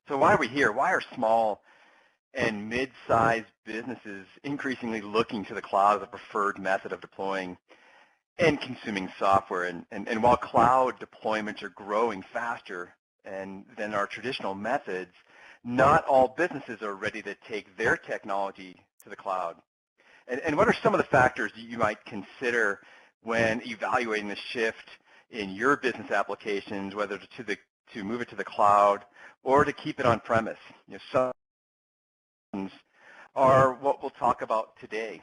So why are we here? Why are small and mid-sized businesses increasingly looking to the cloud as a preferred method of deploying and consuming software? And while cloud deployments are growing faster than our traditional methods, not all businesses are ready to take their technology to the cloud. And what are some of the factors that you might consider when evaluating the shift in your business applications, whether to move it to the cloud or to keep it on premise? Some are what we'll talk about today.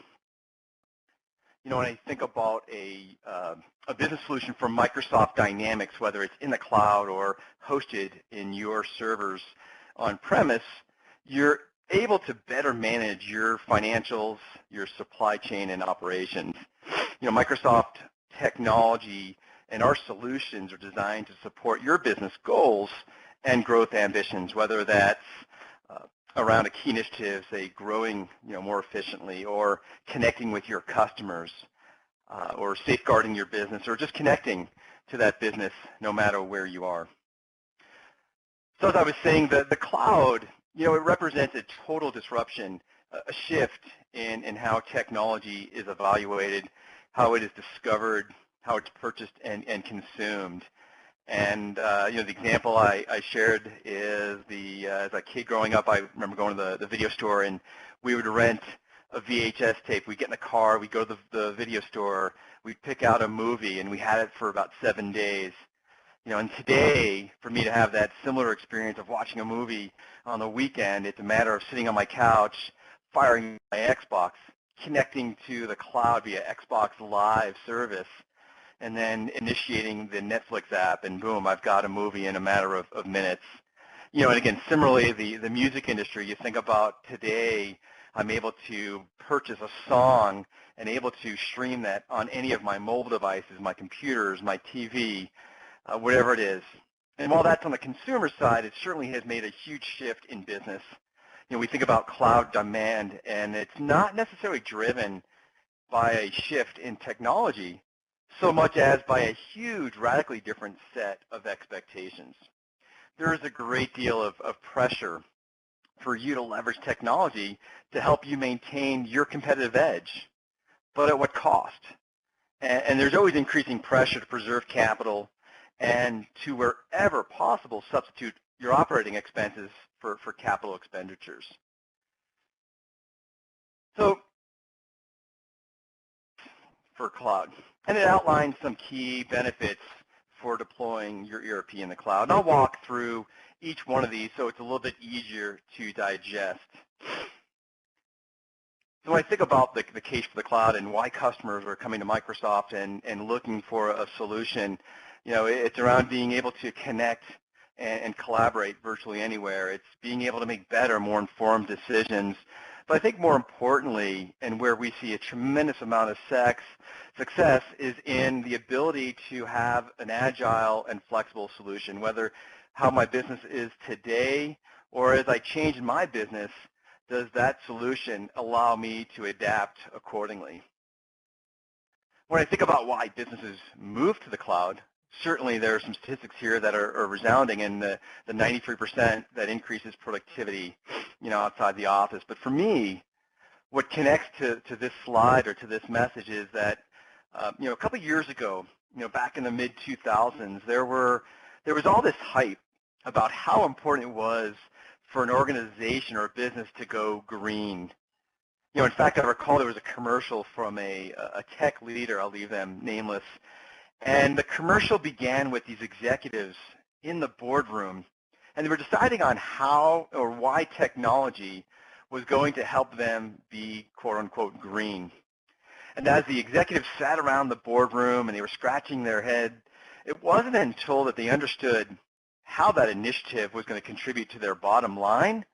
When I think about a business solution from Microsoft Dynamics, whether it's in the cloud or hosted in your servers on premise, you're able to better manage your financials, your supply chain, and operations. Microsoft technology and our solutions are designed to support your business goals and growth ambitions, whether that's around a key initiative, say growing more efficiently, or connecting with your customers, or safeguarding your business, or just connecting to that business no matter where you are. So as I was saying, the cloud, it represents a total disruption, a shift in how technology is evaluated, how it is discovered, how it's purchased and consumed. And the example I shared is as a kid growing up, I remember going to the video store, and we would rent a VHS tape. We'd get in the car, we'd go to the video store, we'd pick out a movie, and we had it for about 7 days. And today, for me to have that similar experience of watching a movie on the weekend, it's a matter of sitting on my couch, firing my Xbox, connecting to the cloud via Xbox Live service, and then initiating the Netflix app, and boom, I've got a movie in a matter of minutes. And again, similarly, the music industry, you think about today, I'm able to purchase a song and able to stream that on any of my mobile devices, my computers, my TV, whatever it is. And while that's on the consumer side, it certainly has made a huge shift in business. We think about cloud demand, and it's not necessarily driven by a shift in technology so much as by a huge, radically different set of expectations. There is a great deal of pressure for you to leverage technology to help you maintain your competitive edge, but at what cost? And there's always increasing pressure to preserve capital and to, wherever possible, substitute your operating expenses for capital expenditures. So for cloud. And it outlines some key benefits for deploying your ERP in the cloud. And I'll walk through each one of these so it's a little bit easier to digest. So when I think about the case for the cloud and why customers are coming to Microsoft and looking for a solution, it's around being able to connect and collaborate virtually anywhere. It's being able to make better, more informed decisions. But I think more importantly, and where we see a tremendous amount of success, is in the ability to have an agile and flexible solution, whether how my business is today or as I change my business, does that solution allow me to adapt accordingly? When I think about why businesses move to the cloud, certainly there are some statistics here that are resounding in the 93% that increases productivity, outside the office. But for me, what connects to this slide or to this message is that, a couple of years ago, back in the mid-2000s, there was all this hype about how important it was for an organization or a business to go green. In fact, I recall there was a commercial from a tech leader, I'll leave them nameless, and the commercial began with these executives in the boardroom, and they were deciding on how or why technology was going to help them be, quote unquote, green. And as the executives sat around the boardroom and they were scratching their head, it wasn't until that they understood how that initiative was going to contribute to their bottom line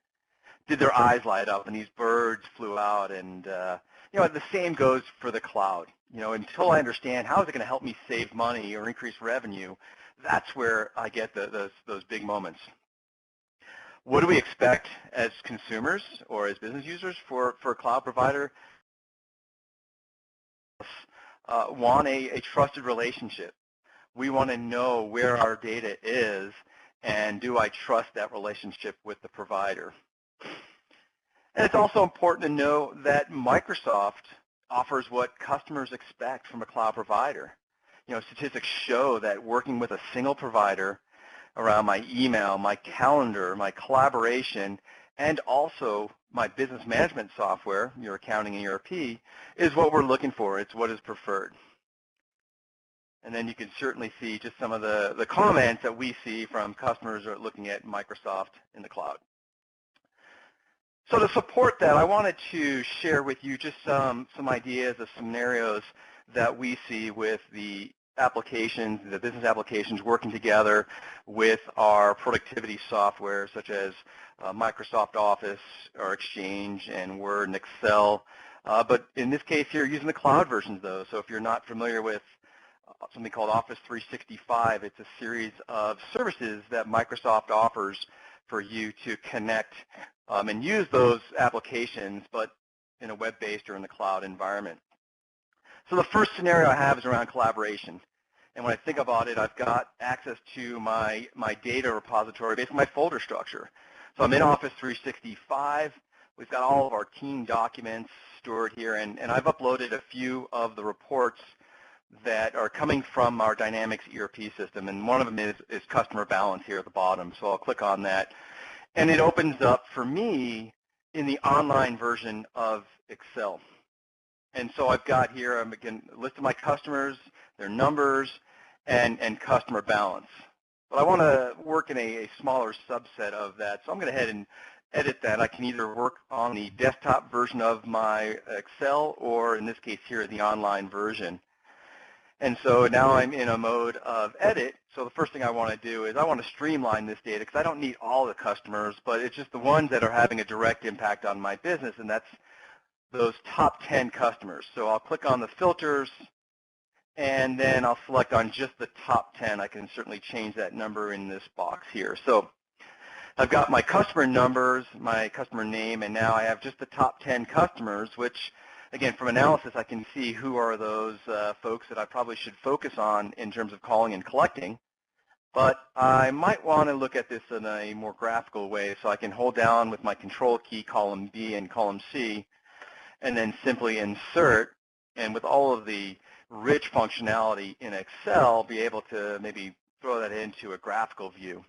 did their eyes light up and these birds flew out. And the same goes for the cloud. Until I understand how is it going to help me save money or increase revenue, that's where I get those big moments. What do we expect as consumers or as business users for a cloud provider? Want a trusted relationship. We want to know where our data is And do I trust that relationship with the provider? And it's also important to know that Microsoft offers what customers expect from a cloud provider. You know, statistics show that working with a single provider around my email, my calendar, my collaboration, and also my business management software, your accounting and ERP, is what we're looking for. It's what is preferred. And then you can certainly see just some of the comments that we see from customers who are looking at Microsoft in the cloud. So to support that, I wanted to share with you just some ideas of scenarios that we see with the applications, the business applications working together with our productivity software such as Microsoft Office or Exchange and Word and Excel. But in this case here, using the cloud versions though. So if you're not familiar with something called Office 365, it's a series of services that Microsoft offers for you to connect and use those applications, but in a web-based or in the cloud environment. So the first scenario I have is around collaboration. And when I think about it, I've got access to my data repository, basically my folder structure. So I'm in Office 365. We've got all of our team documents stored here, and I've uploaded a few of the reports that are coming from our Dynamics ERP system, and one of them is customer balance here at the bottom. So I'll click on that. And it opens up for me in the online version of Excel. And so I've got here, again, a list of my customers, their numbers, and customer balance. But I want to work in a smaller subset of that. So I'm going to head and edit that. I can either work on the desktop version of my Excel or, in this case here, the online version. And so now I'm in a mode of edit. So the first thing I want to do is I want to streamline this data because I don't need all the customers, but it's just the ones that are having a direct impact on my business, and that's those top 10 customers. So I'll click on the filters, and then I'll select on just the top 10. I can certainly change that number in this box here. So I've got my customer numbers, my customer name, and now I have just the top 10 customers, which, again, from analysis, I can see who are those folks that I probably should focus on in terms of calling and collecting. But I might want to look at this in a more graphical way, so I can hold down with my control key column B and column C, and then simply insert, and with all of the rich functionality in Excel, be able to maybe throw that into a graphical view.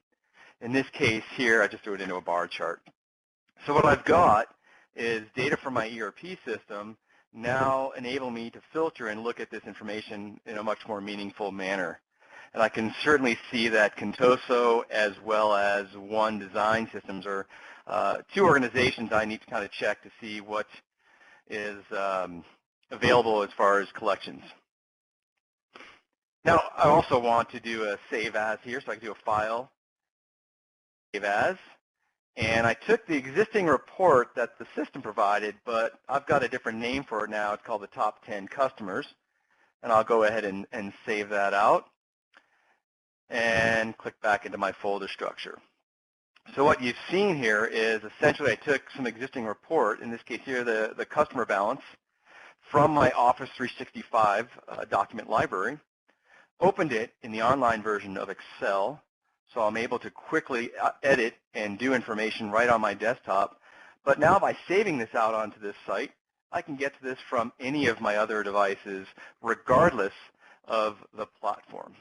In this case here, I just threw it into a bar chart. So what I've got is data from my ERP system now enable me to filter and look at this information in a much more meaningful manner. And I can certainly see that Contoso as well as One Design Systems are two organizations I need to kind of check to see what is available as far as collections. Now, I also want to do a save as here, so I can do a file, save as. And I took the existing report that the system provided, but I've got a different name for it now. It's called the top 10 customers. And I'll go ahead and save that out and click back into my folder structure. So what you've seen here is essentially I took some existing report, in this case here the customer balance, from my Office 365 document library, opened it in the online version of Excel, so I'm able to quickly edit and do information right on my desktop. But now by saving this out onto this site, I can get to this from any of my other devices, regardless of the platform.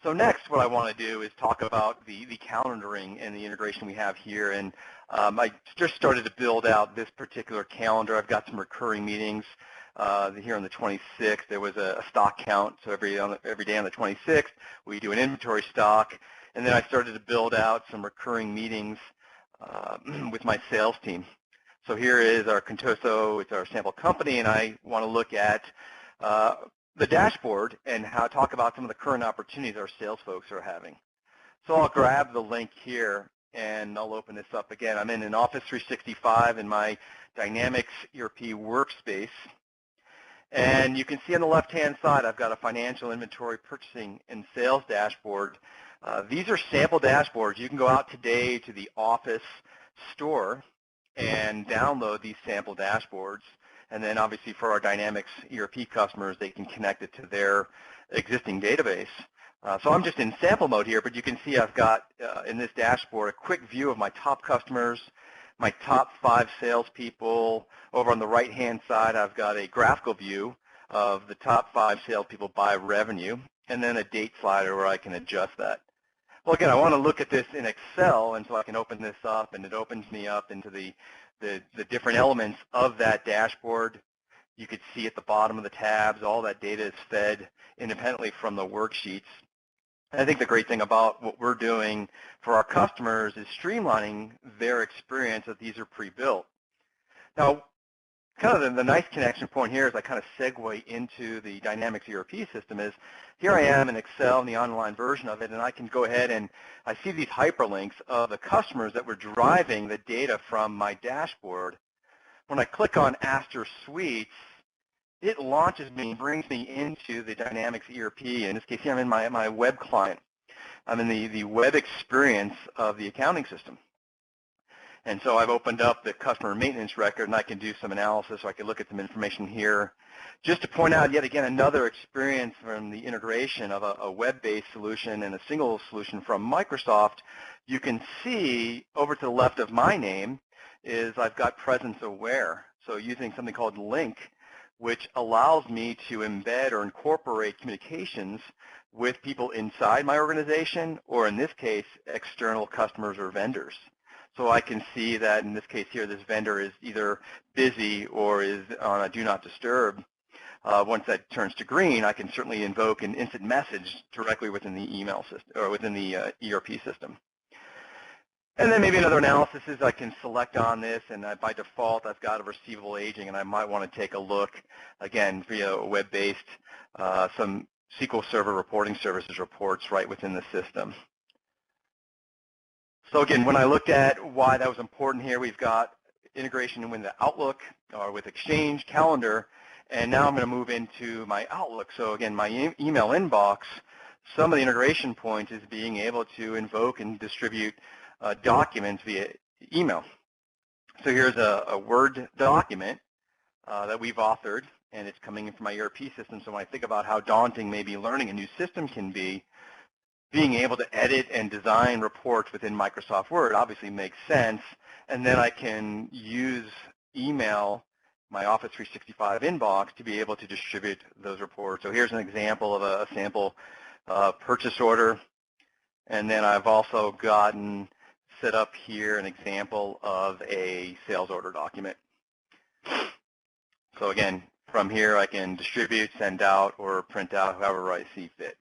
So next, what I want to do is talk about the calendaring and the integration we have here. And I just started to build out this particular calendar. I've got some recurring meetings. Here on the 26th, there was a stock count, so every day on the 26th, we do an inventory stock, and then I started to build out some recurring meetings with my sales team. So here is our Contoso, it's our sample company, and I want to look at the dashboard and talk about some of the current opportunities our sales folks are having. So I'll grab the link here, and I'll open this up again. I'm in an Office 365 in my Dynamics ERP workspace. And you can see on the left-hand side, I've got a financial inventory purchasing and sales dashboard. These are sample dashboards. You can go out today to the Office store and download these sample dashboards. And then obviously for our Dynamics ERP customers, they can connect it to their existing database. So I'm just in sample mode here, but you can see I've got in this dashboard a quick view of my top customers, my top 5 salespeople. Over on the right-hand side, I've got a graphical view of the top 5 salespeople by revenue, and then a date slider where I can adjust that. Well, again, I want to look at this in Excel, and so I can open this up, and it opens me up into the different elements of that dashboard. You could see at the bottom of the tabs, all that data is fed independently from the worksheets. And I think the great thing about what we're doing for our customers is streamlining their experience that these are pre-built. Now, kind of the nice connection point here as I kind of segue into the Dynamics ERP system is here I am in Excel in the online version of it, and I can go ahead and I see these hyperlinks of the customers that were driving the data from my dashboard. When I click on Aster Suites, it launches me and brings me into the Dynamics ERP. In this case here, I'm in my web client. I'm in the web experience of the accounting system. And so I've opened up the customer maintenance record, and I can do some analysis, so I can look at some information here. Just to point out yet again another experience from the integration of a web-based solution and a single solution from Microsoft, you can see over to the left of my name is I've got Presence Aware. So using something called Link, which allows me to embed or incorporate communications with people inside my organization, or in this case, external customers or vendors. So I can see that in this case here, this vendor is either busy or is on a do not disturb. Once that turns to green, I can certainly invoke an instant message directly within the email system or within the ERP system. And then maybe another analysis is I can select on this, and by default, I've got a receivable aging, and I might want to take a look, again, via a web-based, some SQL Server reporting services reports right within the system. So again, when I looked at why that was important here, we've got integration with the Outlook or with Exchange, Calendar, and now I'm going to move into my Outlook. So again, my email inbox, some of the integration points is being able to invoke and distribute documents via email. So here's a Word document that we've authored, and it's coming in from my ERP system. So when I think about how daunting maybe learning a new system can be, being able to edit and design reports within Microsoft Word obviously makes sense, and then I can use email, my Office 365 inbox, to be able to distribute those reports. So here's an example of a sample purchase order, and then I've also gotten set up here an example of a sales order document. So again, from here I can distribute, send out, or print out however I see fit.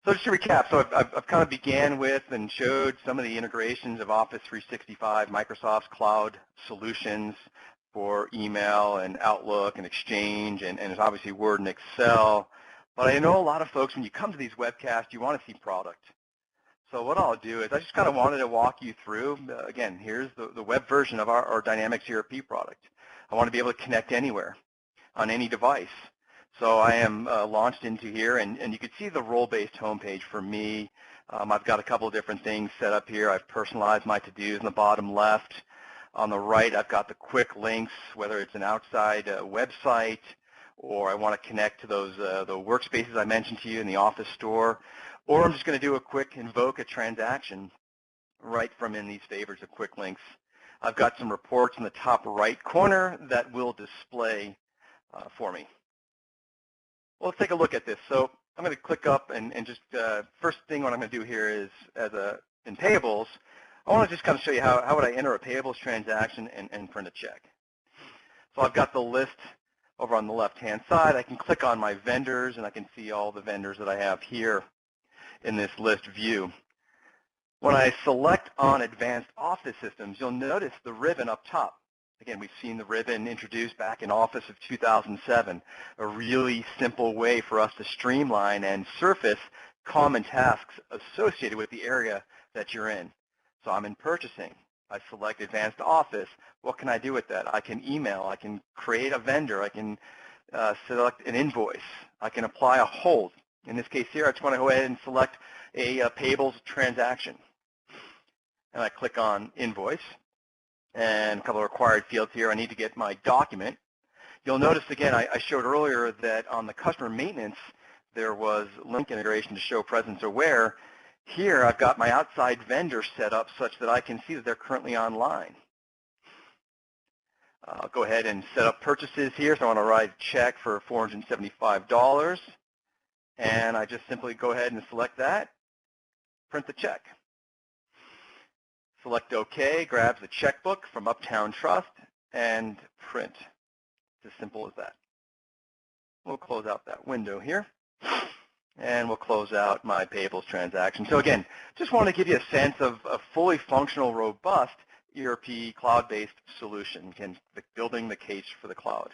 So just to recap, so I've kind of began with and showed some of the integrations of Office 365, Microsoft's cloud solutions for email and Outlook and Exchange, and it's obviously Word and Excel. But I know a lot of folks, when you come to these webcasts, you want to see product. So what I'll do is I just kind of wanted to walk you through, again, here's the web version of our Dynamics ERP product. I want to be able to connect anywhere on any device. So I am launched into here, and you can see the role-based homepage for me. I've got a couple of different things set up here. I've personalized my to-dos in the bottom left. On the right, I've got the quick links, whether it's an outside website or I want to connect to those the workspaces I mentioned to you in the Office store, or I'm just going to do a quick invoke a transaction right from in these favorites of quick links. I've got some reports in the top right corner that will display for me. Well, let's take a look at this. So I'm going to click up and just first thing what I'm going to do here is in payables, I want to just kind of show you how would I enter a payables transaction and print a check. So I've got the list over on the left-hand side. I can click on my vendors, and I can see all the vendors that I have here in this list view. When I select on Advanced Office Systems, you'll notice the ribbon up top. Again, we've seen the ribbon introduced back in Office of 2007, a really simple way for us to streamline and surface common tasks associated with the area that you're in. So I'm in purchasing. I select Advanced Office. What can I do with that? I can email. I can create a vendor. I can select an invoice. I can apply a hold. In this case here, I just want to go ahead and select a payables transaction. And I click on Invoice. And a couple of required fields here. I need to get my document. You'll notice, again, I showed earlier that on the customer maintenance, there was link integration to show presence aware. Here, I've got my outside vendor set up such that I can see that they're currently online. I'll go ahead and set up purchases here. So I want to write a check for $475. And I just simply go ahead and select that, print the check. Select OK, grabs the checkbook from Uptown Trust, and print. It's as simple as that. We'll close out that window here, and we'll close out my payables transaction. So again, just want to give you a sense of a fully functional, robust ERP cloud-based solution, building the case for the cloud.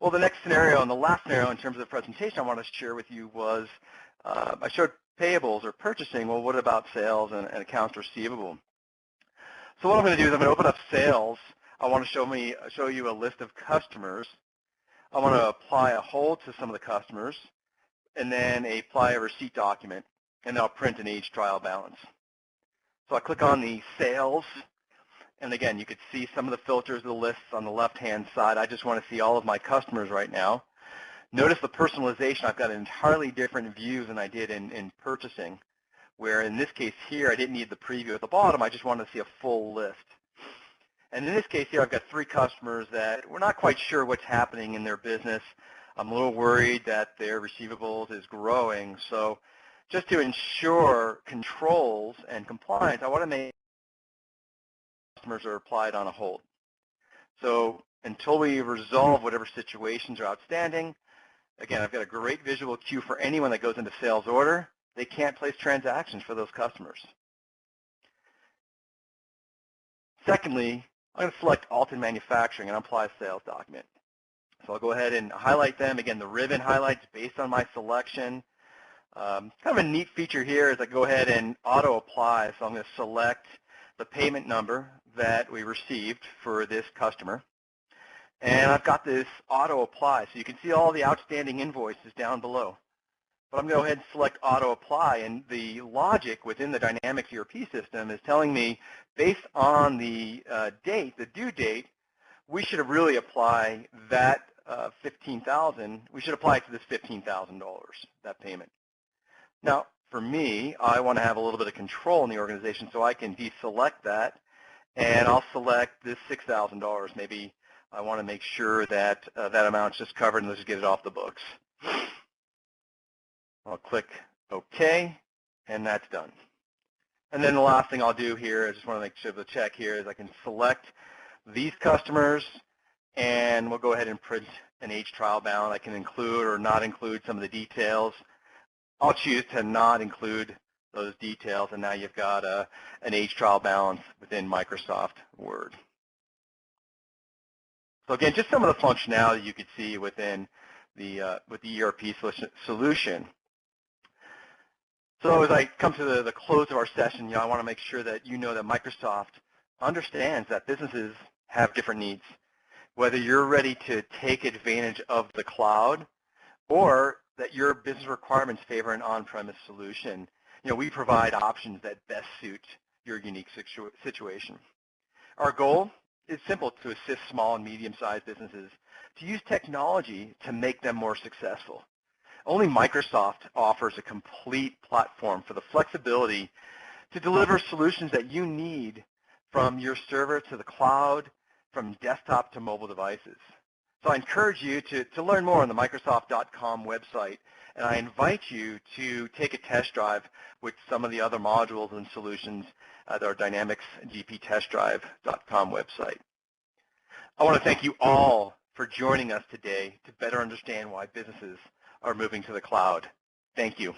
Well, the next scenario and the last scenario in terms of the presentation I want to share with you was, I showed payables or purchasing. Well, what about sales and accounts receivable? So what I'm going to do is I'm going to open up sales. I want to show you a list of customers. I want to apply a hold to some of the customers, and then apply a receipt document, and then I'll print an age trial balance. So I click on the sales, and again, you could see some of the filters of the lists on the left-hand side. I just want to see all of my customers right now. Notice the personalization. I've got an entirely different view than I did in purchasing, where in this case here, I didn't need the preview at the bottom. I just wanted to see a full list. And in this case here, I've got 3 customers that we're not quite sure what's happening in their business. I'm a little worried that their receivables is growing. So just to ensure controls and compliance, I want to make customers are applied on a hold. So until we resolve whatever situations are outstanding, again, I've got a great visual cue for anyone that goes into sales order. They can't place transactions for those customers. Secondly, I'm going to select Alton Manufacturing and apply a sales document. So I'll go ahead and highlight them. Again, the ribbon highlights based on my selection. Kind of a neat feature here is I go ahead and auto apply. So I'm going to select the payment number that we received for this customer. And I've got this auto apply. So you can see all the outstanding invoices down below. But I'm going to go ahead and select auto apply, and the logic within the Dynamics ERP system is telling me based on the date, the due date, we should really apply that $15,000. We should apply it to this $15,000, that payment. Now, for me, I want to have a little bit of control in the organization, so I can deselect that, and I'll select this $6,000. Maybe I want to make sure that that amount's just covered, and let's just get it off the books. I'll click OK, and that's done. And then the last thing I'll do here, I just want to make sure the check here is I can select these customers, and we'll go ahead and print an age trial balance. I can include or not include some of the details. I'll choose to not include those details, and now you've got an age trial balance within Microsoft Word. So again, just some of the functionality you could see within with the ERP solution. So as I come to the close of our session, I want to make sure that you know that Microsoft understands that businesses have different needs. Whether you're ready to take advantage of the cloud or that your business requirements favor an on-premise solution, we provide options that best suit your unique situation. Our goal is simple: to assist small and medium-sized businesses to use technology to make them more successful. Only Microsoft offers a complete platform for the flexibility to deliver solutions that you need, from your server to the cloud, from desktop to mobile devices. So I encourage you to learn more on the Microsoft.com website, and I invite you to take a test drive with some of the other modules and solutions at our Dynamics GPTestDrive.com website. I want to thank you all for joining us today to better understand why businesses are moving to the cloud. Thank you.